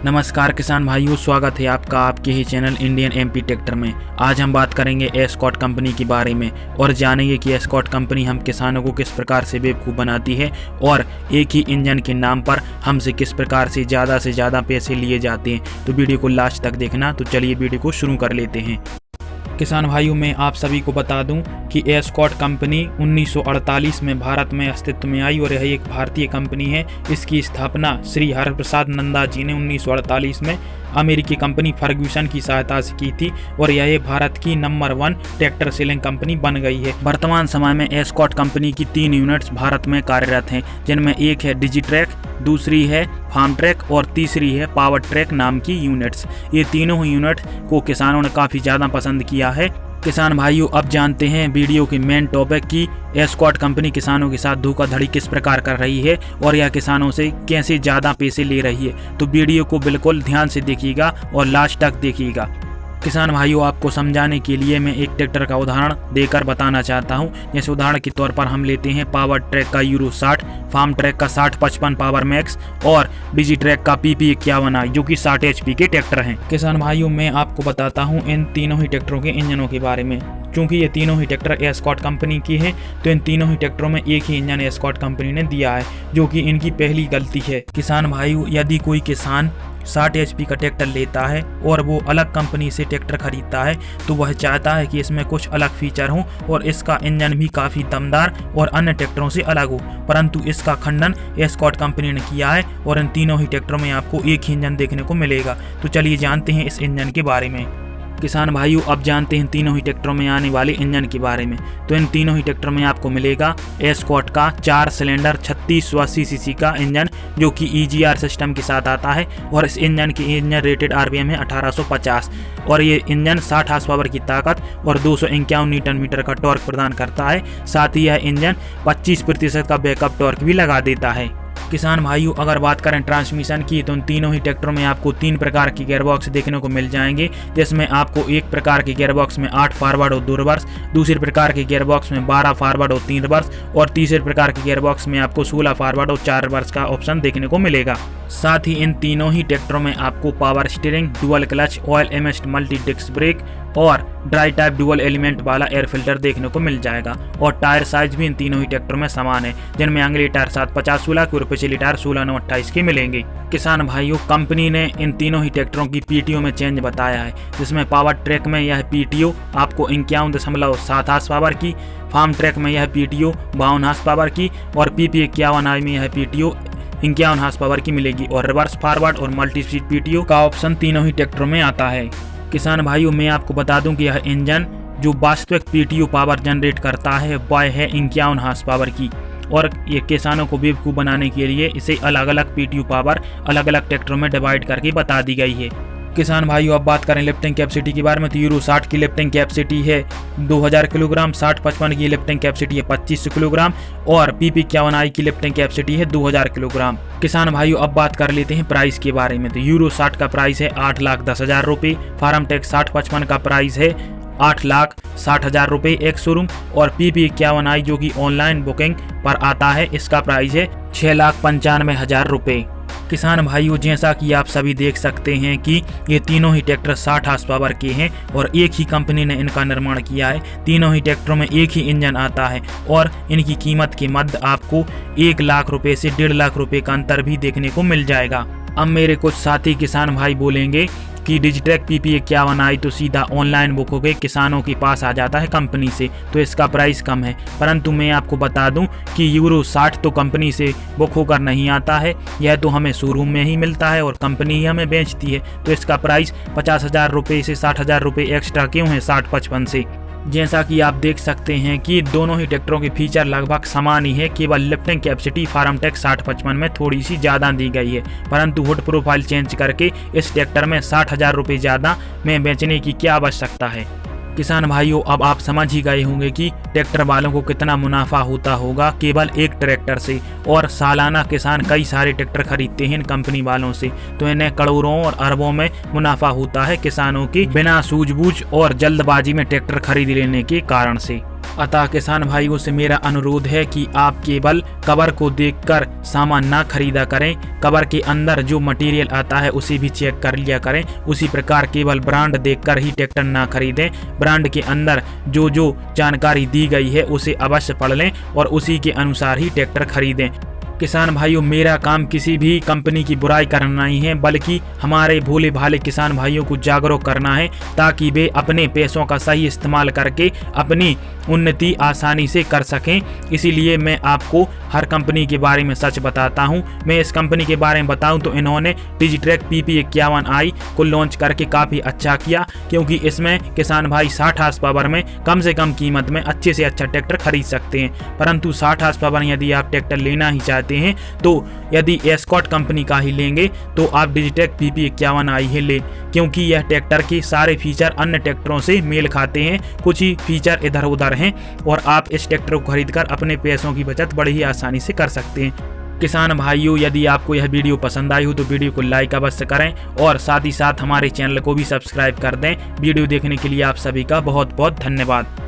नमस्कार किसान भाइयों, स्वागत है आपका आपके ही चैनल इंडियन एमपी ट्रैक्टर में। आज हम बात करेंगे एस्कॉर्ट कंपनी के बारे में और जानेंगे कि एस्कॉर्ट कंपनी हम किसानों को किस प्रकार से बेवकूफ़ बनाती है और एक ही इंजन के नाम पर हमसे किस प्रकार से ज़्यादा पैसे लिए जाते हैं। तो वीडियो को लास्ट तक देखना। तो चलिए वीडियो को शुरू कर लेते हैं। किसान भाइयों, मैं आप सभी को बता दूं कि एस्कॉर्ट कंपनी 1948 में भारत में अस्तित्व में आई और यह एक भारतीय कंपनी है। इसकी स्थापना श्री हरप्रसाद नंदा जी ने 1948 में अमेरिकी कंपनी फर्ग्यूसन की सहायता से की थी और यह भारत की नंबर 1 ट्रैक्टर सेलिंग कंपनी बन गई है। वर्तमान समय में एस्कॉर्ट कंपनी की 3 यूनिट्स भारत में कार्यरत हैं, जिनमें एक है डिजिट्रैक, दूसरी है फार्म ट्रैक और तीसरी है पावर ट्रैक नाम की यूनिट्स। ये तीनों यूनिट को किसानों ने काफ़ी ज़्यादा पसंद किया है। किसान भाइयों, अब जानते हैं वीडियो की मेन टॉपिक की एस्कॉर्ट कंपनी किसानों के साथ धोखाधड़ी किस प्रकार कर रही है और यह किसानों से कैसे ज़्यादा पैसे ले रही है। तो वीडियो को बिल्कुल ध्यान से देखिएगा और लास्ट तक देखिएगा। किसान भाइयों, आपको समझाने के लिए मैं एक ट्रैक्टर का उदाहरण देकर बताना चाहता हूं। जैसे उदाहरण के तौर पर हम लेते हैं पावर ट्रैक का यूरो 60, फार्म ट्रैक का 6055 पावर मैक्स और डिजी ट्रैक का PP 51i जो कि 60 HP के ट्रैक्टर हैं। किसान भाइयों, मैं आपको बताता हूं इन तीनों ही ट्रैक्टरों के इंजनों के बारे में। क्योंकि ये तीनों ही ट्रैक्टर एस्कॉर्ट कंपनी की हैं, तो इन तीनों ही ट्रैक्टरों में एक ही इंजन एस्कॉर्ट कंपनी ने दिया है, जो कि इनकी पहली गलती है। किसान भाइयों, यदि कोई किसान 60 HP का ट्रैक्टर लेता है और वो अलग कंपनी से ट्रैक्टर खरीदता है तो वह चाहता है कि इसमें कुछ अलग फीचर हो और इसका इंजन भी काफ़ी दमदार और अन्य ट्रैक्टरों से अलग हो, परंतु इसका खंडन एस्कॉर्ट कंपनी ने किया है और इन तीनों ही ट्रैक्टरों में आपको एक ही इंजन देखने को मिलेगा। तो चलिए जानते हैं इस इंजन के बारे में। किसान भाइयों, अब जानते हैं तीनों ही ट्रैक्टरों में आने वाले इंजन के बारे में। तो इन तीनों ही ट्रैक्टरों में आपको मिलेगा एस्कॉर्ट का 4 सिलेंडर 3680 सीसी का इंजन, जो कि EGR सिस्टम के साथ आता है और इस इंजन की इंजन रेटेड RPM है 1850 और ये इंजन 60 हार्स पावर की ताकत और 251 न्यूटन मीटर का टॉर्क प्रदान करता है। साथ ही यह इंजन 25% का बैकअप टॉर्क भी लगा देता है। किसान भाइयों, अगर बात करें ट्रांसमिशन की तो इन तीनों ही ट्रैक्टरों में आपको 3 प्रकार के गियरबॉक्स देखने को मिल जाएंगे, जिसमें आपको एक प्रकार के गियरबॉक्स में 8 फॉरवर्ड और 2 रिवर्स, दूसरे प्रकार के गियरबॉक्स में 12 फॉरवर्ड और 3 रिवर्स और तीसरे प्रकार के गियरबॉक्स में आपको 16 फॉरवर्ड और 4 रिवर्स का ऑप्शन देखने को मिलेगा। साथ ही इन तीनों ही ट्रैक्टरों में आपको power steering, dual clutch, oil immersed multi disc brake और ड्राई टाइप डुअल एलिमेंट वाला एयर फिल्टर देखने को मिल जाएगा। और टायर साइज भी इन तीनों ही ट्रैक्टरों में समान है, जिनमें अगले टायर 750-16 के और पिछले टायर 16-9-28 के मिलेंगे। किसान भाइयों, कंपनी ने इन तीनों ही ट्रैक्टरों की PTO में चेंज बताया है, जिसमें पावर ट्रैक में यह PTO आपको 51.7 हार्स पावर की, फार्म ट्रैक में यह PTO 52 हार्स पावर की और PP 51i में यह PTO 51 हार्स पावर की मिलेगी और रिवर्स फॉरवर्ड और मल्टी स्पीड PTO का ऑप्शन तीनों ही ट्रैक्टरों में आता है। किसान भाइयों, मैं आपको बता दूं कि यह इंजन जो वास्तविक PTO पावर जनरेट करता है वह है 51 हार्स पावर की और ये किसानों को बेवकूफ़ बनाने के लिए इसे अलग अलग PTO पावर अलग अलग ट्रैक्टरों में डिवाइड करके बता दी गई है। किसान भाइयों, अब बात करें लिफ्टिंग कैपेसिटी के बारे में तो यूरो 60 की लिफ्टिंग कैपेसिटी है 2000 किलोग्राम, 6055 की लिफ्टिंग कैपेसिटी है 2500 किलोग्राम और PP 51i की लिफ्टिंग कैपेसिटी है 2000 किलोग्राम। किसान भाइयों, अब बात कर लेते हैं प्राइस के बारे में। तो यूरो 60 का प्राइस है 8,10,000 रुपये, फार्म ट्रैक 6055 का प्राइस है 8,60,000 रुपये एक शोरूम और PP 51i जो कि ऑनलाइन बुकिंग पर आता है इसका प्राइस है 6,95,000 रुपये। किसान भाइयों, जैसा कि आप सभी देख सकते हैं कि ये तीनों ही ट्रैक्टर 60 हार्स पावर के हैं और एक ही कंपनी ने इनका निर्माण किया है। तीनों ही ट्रैक्टरों में एक ही इंजन आता है और इनकी कीमत के मध्य आपको 1 लाख रुपए से 1.5 लाख रुपए का अंतर भी देखने को मिल जाएगा। अब मेरे कुछ साथी किसान भाई बोलेंगे कि डिजिट्रैक PP 51i तो सीधा ऑनलाइन बुक हो गए, किसानों के पास आ जाता है कंपनी से, तो इसका प्राइस कम है। परंतु मैं आपको बता दूं कि यूरो 60 तो कंपनी से बुक होकर नहीं आता है, यह तो हमें शोरूम में ही मिलता है और कंपनी ही हमें बेचती है। तो इसका प्राइस 50,000 रुपये से 60,000 रुपये एक्स्ट्रा क्यों है 6055 से। जैसा कि आप देख सकते हैं कि दोनों ही ट्रैक्टरों के फीचर लगभग समान ही है, केवल लिफ्टिंग कैपेसिटी फार्म ट्रैक 6055 में थोड़ी सी ज़्यादा दी गई है, परंतु हुड प्रोफाइल चेंज करके इस ट्रैक्टर में 60,000 रुपये ज़्यादा में बेचने की क्या आवश्यकता है। किसान भाइयों, अब आप समझ ही गए होंगे कि ट्रैक्टर वालों को कितना मुनाफा होता होगा केवल एक ट्रैक्टर से, और सालाना किसान कई सारे ट्रैक्टर खरीदते हैं इन कंपनी वालों से, तो इन्हें करोड़ों और अरबों में मुनाफा होता है किसानों की बिना सूझबूझ और जल्दबाजी में ट्रैक्टर खरीद लेने के कारण से। अतः किसान भाइयों से मेरा अनुरोध है कि आप केवल कवर को देखकर सामान ना खरीदा करें। कवर के अंदर जो मटेरियल आता है उसे भी चेक कर लिया करें। उसी प्रकार केवल ब्रांड देखकर ही ट्रैक्टर ना खरीदें। ब्रांड के अंदर जो जो जानकारी दी गई है उसे अवश्य पढ़ लें और उसी के अनुसार ही ट्रैक्टर खरीदें। किसान भाइयों, मेरा काम किसी भी कंपनी की बुराई करना नहीं है, बल्कि हमारे भोले भाले किसान भाइयों को जागरूक करना है ताकि वे अपने पैसों का सही इस्तेमाल करके अपनी उन्नति आसानी से कर सकें। इसीलिए मैं आपको हर कंपनी के बारे में सच बताता हूं। मैं इस कंपनी के बारे में बताऊं तो इन्होंने डिजिट्रैक PP51i को लॉन्च करके काफ़ी अच्छा किया, क्योंकि इसमें किसान भाई 60 हॉर्स पावर में कम से कम कीमत में अच्छे से अच्छा ट्रैक्टर खरीद सकते हैं। परंतु 60 हॉर्स पावर यदि आप ट्रैक्टर लेना ही चाहते हैं तो यदि एस्कॉर्ट कंपनी का ही लेंगे तो आप डिजिट्रैक PP51i ही लें, क्योंकि यह ट्रैक्टर के सारे फीचर अन्य ट्रैक्टरों से मेल खाते हैं। कुछ ही फीचर इधर उधर हैं और आप इस ट्रैक्टर को खरीदकर अपने पैसों की बचत बड़ी ही आसानी से कर सकते हैं। किसान भाइयों, यदि आपको यह वीडियो पसंद आई हो तो वीडियो को लाइक अवश्य करें और साथ ही साथ हमारे चैनल को भी सब्सक्राइब कर दें। वीडियो देखने के लिए आप सभी का बहुत बहुत धन्यवाद।